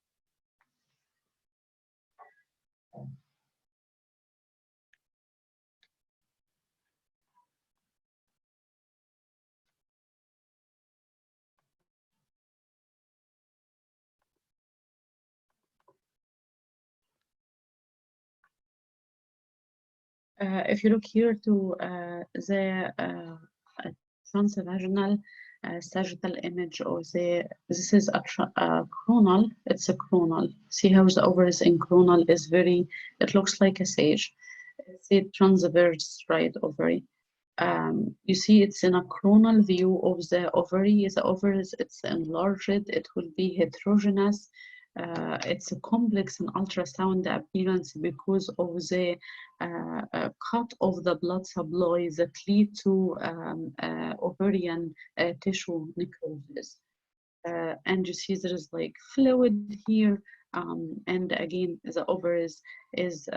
If you look here to the transvaginal sagittal image, or this is a coronal, it's a coronal. See how the ovaries in coronal is very, it looks like a sage. See transverse right ovary. You see it's in a coronal view of the ovary. The ovaries, it's enlarged, it will be heterogeneous. It's a complex in ultrasound appearance because of the cut of the blood supply that lead to ovarian tissue necrosis. And you see there is like fluid here, and again the ovaries is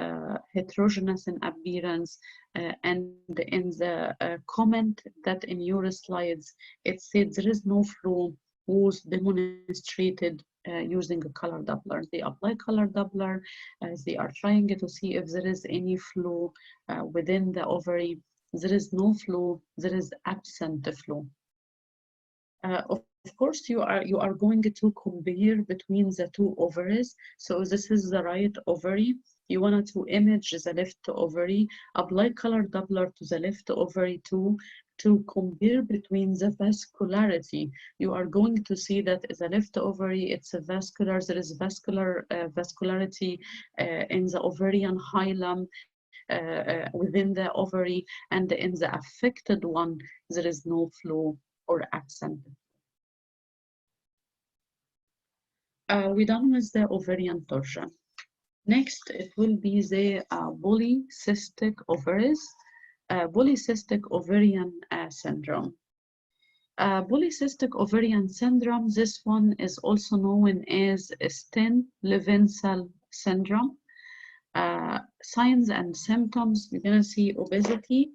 heterogeneous in appearance, and in the comment that in your slides it said there is no flow was demonstrated using a color Doppler. They apply color Doppler as they are trying to see if there is any flow within the ovary. There is no flow, there is absent flow. Of course, you are going to compare between the two ovaries. So this is the right ovary. You wanted to image the left ovary, apply color Doppler to the left ovary to compare between the vascularity. You are going to see that the left ovary, it's a vascular, there is vascularity in the ovarian hilum, within the ovary, and in the affected one, there is no flow or absent. We're done with the ovarian torsion. Next, it will be the polycystic ovaries, polycystic ovarian syndrome. Polycystic ovarian syndrome, this one is also known as Sten-Leventhal syndrome. Signs and symptoms, you're going to see obesity,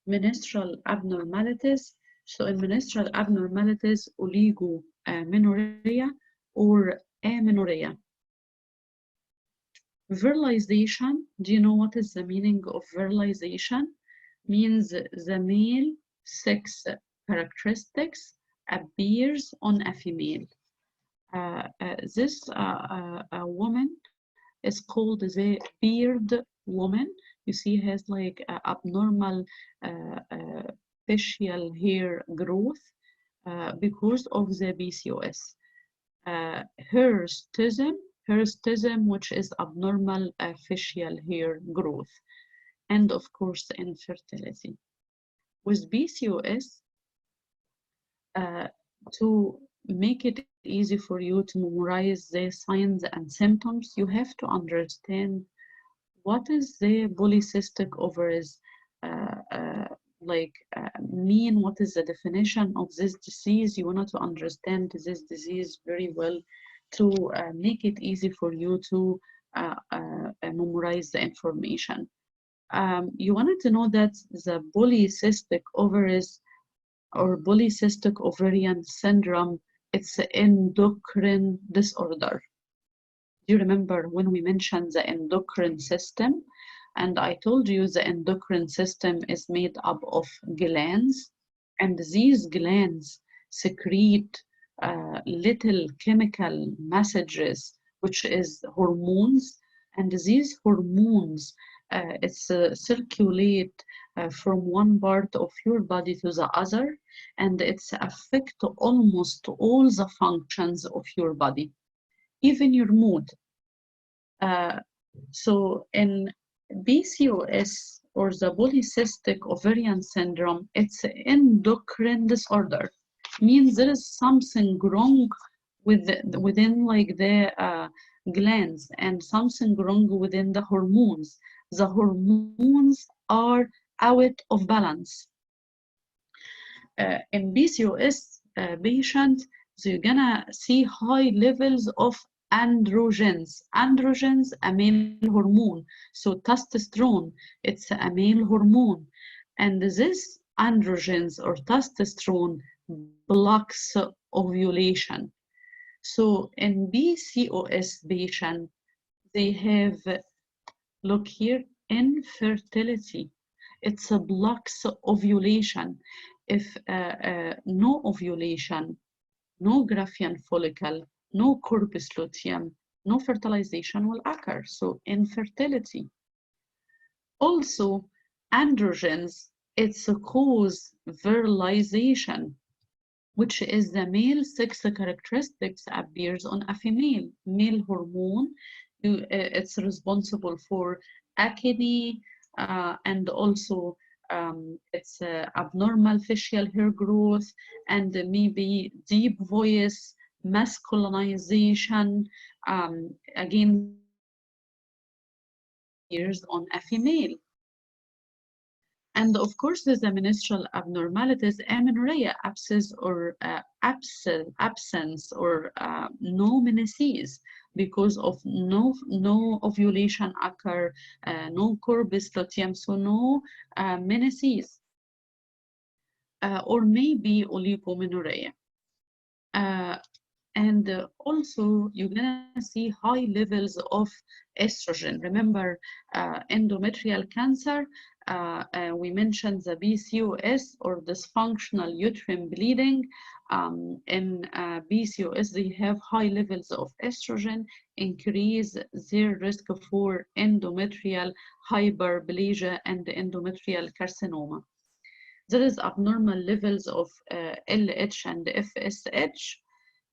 menstrual abnormalities. So in menstrual abnormalities, oligomenorrhea or amenorrhea. Virilization, do you know what is the meaning of virilization? Means the male sex characteristics appears on a female. This woman is called the beard woman. You see, has like abnormal facial hair growth because of the PCOS. Hirsutism, which is abnormal facial hair growth, and of course infertility. With PCOS, to make it easy for you to memorize the signs and symptoms, you have to understand what is the polycystic ovaries mean, what is the definition of this disease. You want to understand this disease very well to make it easy for you to memorize the information. You wanted to know that the polycystic ovaries or polycystic ovarian syndrome, it's an endocrine disorder. Do you remember when we mentioned the endocrine system? And I told you the endocrine system is made up of glands, and these glands secrete little chemical messages, which is hormones, and these hormones circulate from one part of your body to the other, and it's affect almost all the functions of your body, even your mood. So in PCOS or the polycystic ovarian syndrome, it's an endocrine disorder. Means there is something wrong within like the glands and something wrong within the hormones. The hormones are out of balance. In PCOS patients, so you're gonna see high levels of androgens. Androgens, a male hormone. So testosterone, it's a male hormone. And this androgens or testosterone blocks ovulation. So in PCOS patient, they have, look here, infertility. It's a blocks ovulation. If no ovulation, no Graafian follicle, no corpus luteum, no fertilization will occur. So infertility. Also, androgens, it's a cause virilization, which is the male sex characteristics appears on a female. Male hormone, it's responsible for acne and also it's abnormal facial hair growth and maybe deep voice, masculinization, again, appears on a female. And of course, there's the menstrual abnormalities, amenorrhea, abscess or absence or no menses because of no ovulation occur, no corpus luteum, so no menses, or maybe oligomenorrhea. And also, you're gonna see high levels of estrogen. Remember, endometrial cancer, we mentioned the PCOS or dysfunctional uterine bleeding. In PCOS, they have high levels of estrogen, increase their risk for endometrial hyperplasia and endometrial carcinoma. There is abnormal levels of LH and FSH.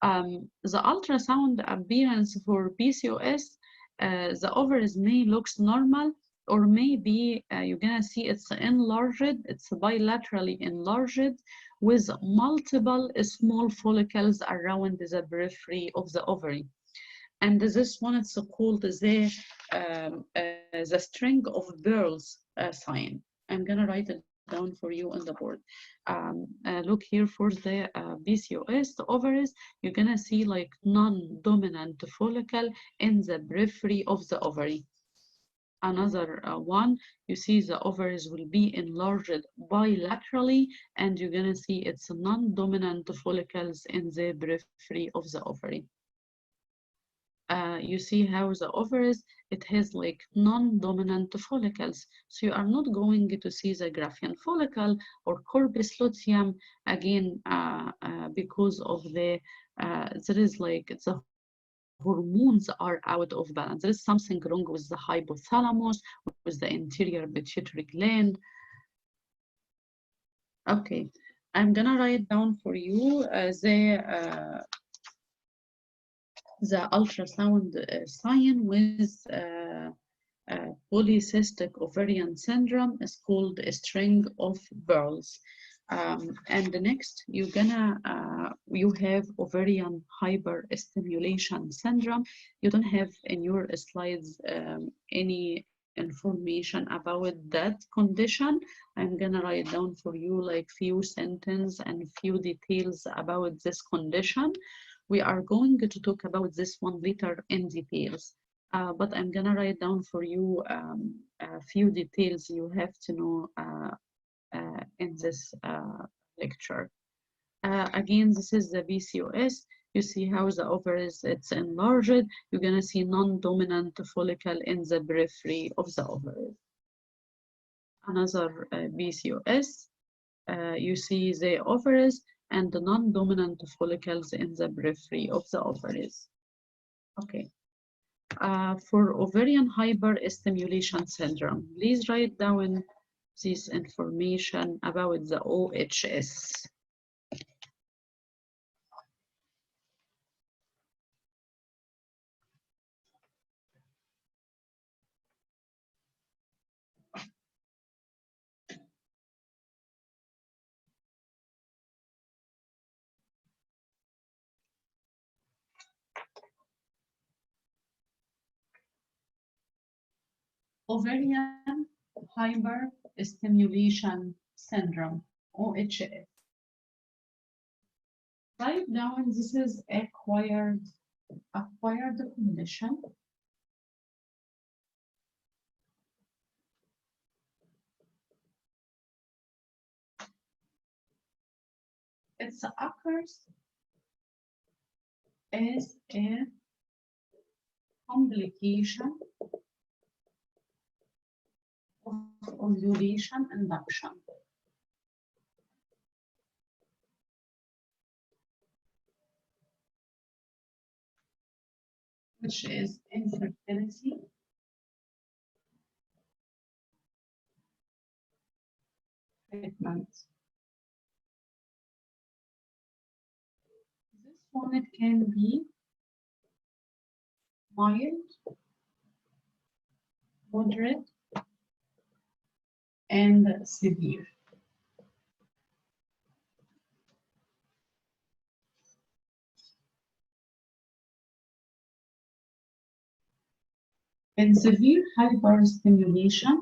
The ultrasound appearance for PCOS, the ovaries may look normal, or maybe you're gonna see it's enlarged, it's bilaterally enlarged with multiple small follicles around the periphery of the ovary. And this one is called the string of pearls sign. I'm gonna write it down for you on the board. Look here for the PCOS, the ovaries, you're gonna see like non-dominant follicle in the periphery of the ovary. Another one, you see the ovaries will be enlarged bilaterally, and you're gonna see it's non-dominant follicles in the periphery of the ovary. You see how the ovaries, it has like non-dominant follicles. So you are not going to see the Graafian follicle or corpus luteum again because of the, there is like the hormones are out of balance. There is something wrong with the hypothalamus, with the anterior pituitary gland. Okay, I'm gonna write down for you the ultrasound sign with polycystic ovarian syndrome is called a string of pearls. And next, you have ovarian hyperstimulation syndrome. You don't have in your slides any information about that condition. I'm gonna write down for you like few sentences and few details about this condition. We are going to talk about this one later in details, but I'm gonna write down for you a few details you have to know in this lecture. Again, this is the PCOS. You see how the ovaries, it's enlarged. You're gonna see non-dominant follicle in the periphery of the ovaries. Another PCOS, you see the ovaries and the non-dominant follicles in the periphery of the ovaries. Okay. For ovarian hyperstimulation syndrome, please write down this information about the OHS. Ovarian hyperstimulation syndrome, OHS. Write down this is acquired condition. It occurs as a complication of ovulation induction. Which is infertility, treatment. This one, it can be mild, moderate, and severe. In severe hyperstimulation,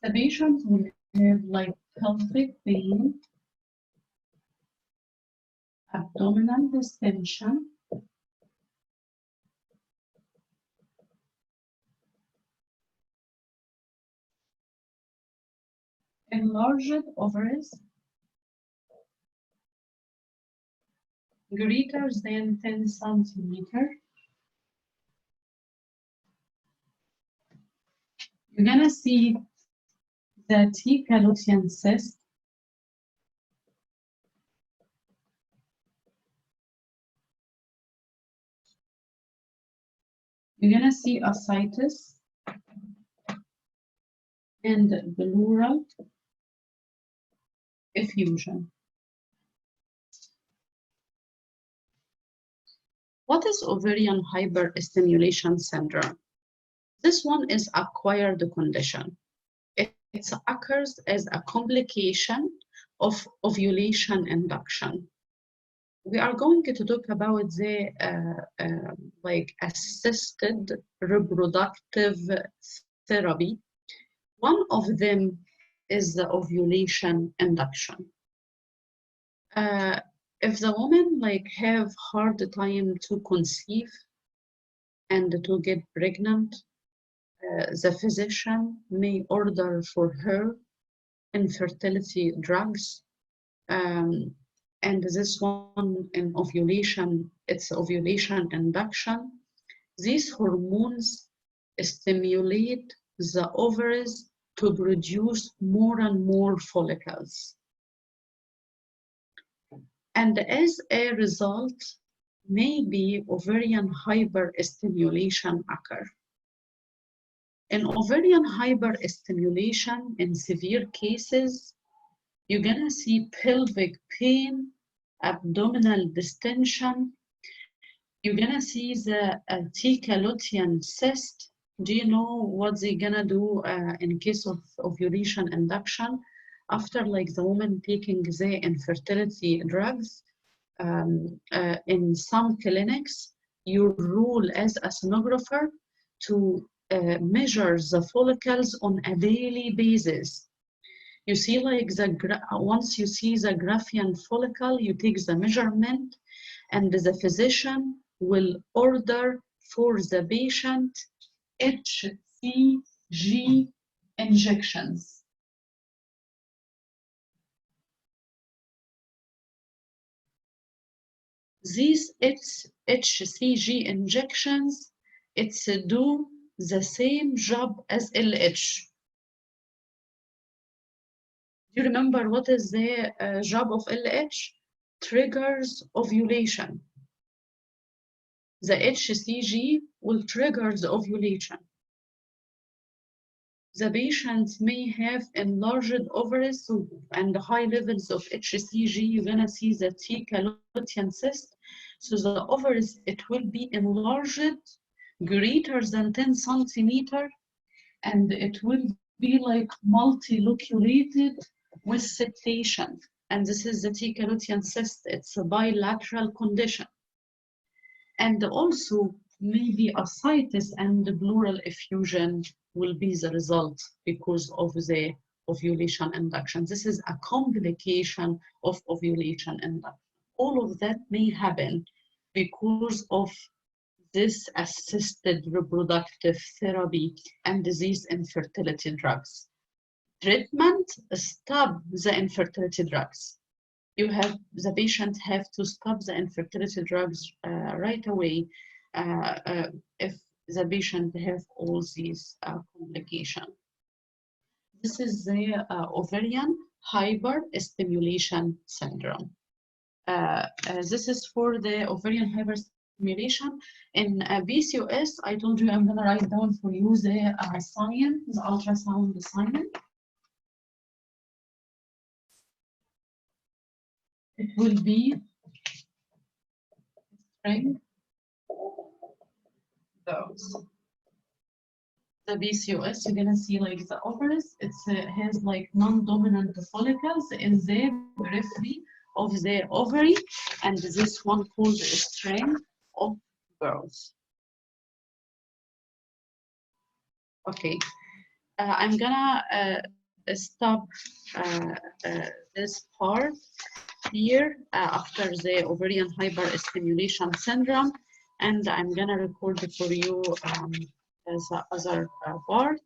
the patient will have like pelvic pain, abdominal distension, enlarged ovaries greater than 10 centimeters. You're gonna see the theca lutein cyst. You're gonna see ascites and pleural effusion. What is ovarian hyperstimulation syndrome? This one is acquired condition. It occurs as a complication of ovulation induction. We are going to talk about the like assisted reproductive therapy. One of them is the ovulation induction. If the woman like have hard time to conceive and to get pregnant, the physician may order for her infertility drugs. And this one in ovulation, it's ovulation induction. These hormones stimulate the ovaries to produce more and more follicles. And as a result, maybe ovarian hyperstimulation occur. In ovarian hyperstimulation, in severe cases, you're gonna see pelvic pain, abdominal distension. You're gonna see the theca lutein cyst. Do you know what they're gonna do in case of ovulation induction? After like the woman taking the infertility drugs, in some clinics, you rule as a sonographer to measure the follicles on a daily basis. You see, like once you see the Graafian follicle, you take the measurement, and the physician will order for the patient HCG injections. These HCG injections, it's do the same job as LH. Do you remember what is the job of LH? Triggers ovulation. The HCG will trigger the ovulation. The patient may have enlarged ovaries and high levels of HCG. You're gonna see the theca lutein cyst. So the ovaries, it will be enlarged greater than 10 centimeter, and it will be like multiloculated with septation. And this is the theca lutein cyst. It's a bilateral condition. And also maybe ascites and pleural effusion will be the result because of the ovulation induction. This is a complication of ovulation induction. All of that may happen because of this assisted reproductive therapy and disease infertility drugs. Treatment, stop the infertility drugs. The patient have to stop the infertility drugs right away if the patient have all these complications. This is the ovarian hyperstimulation syndrome. This is for the ovarian hyperstimulation. In PCOS, I told you I'm gonna write down for you the sign, the ultrasound sign. It will be string those. The PCOS, you're gonna see like the ovaries, it has like non-dominant follicles in the periphery of the ovary, and this one called a string of girls. Okay, I'm gonna stop this part here after the ovarian hyperstimulation syndrome, and I'm gonna record for you as a other part.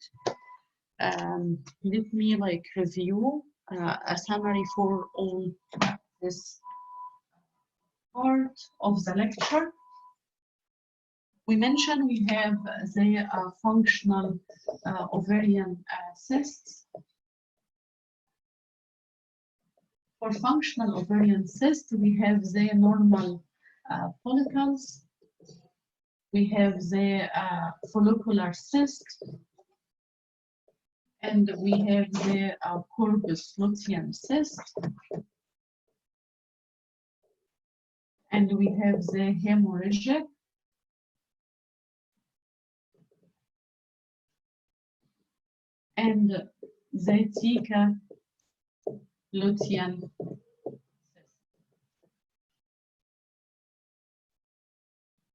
Let me like review a summary for all this part of the lecture. We mentioned we have the functional ovarian cysts. For functional ovarian cysts, we have the normal follicles. We have the follicular cyst, and we have the corpus luteum cyst, and we have the hemorrhagic, and the theca lutein cyst.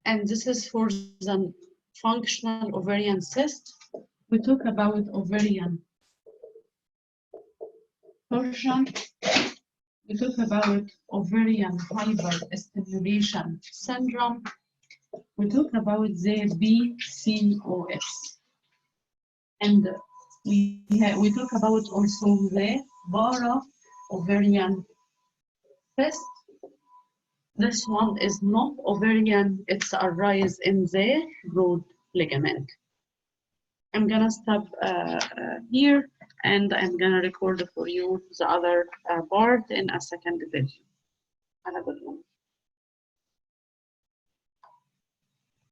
and this is for the functional ovarian cyst. We talk about ovarian torsion. We talk about ovarian hyperstimulation syndrome. We talk about the PCOS. And we talk about also the para ovarian cyst. This one is not ovarian, it's a rise in the broad ligament. I'm gonna stop here, and I'm gonna record for you the other part in a second video. Have a good one.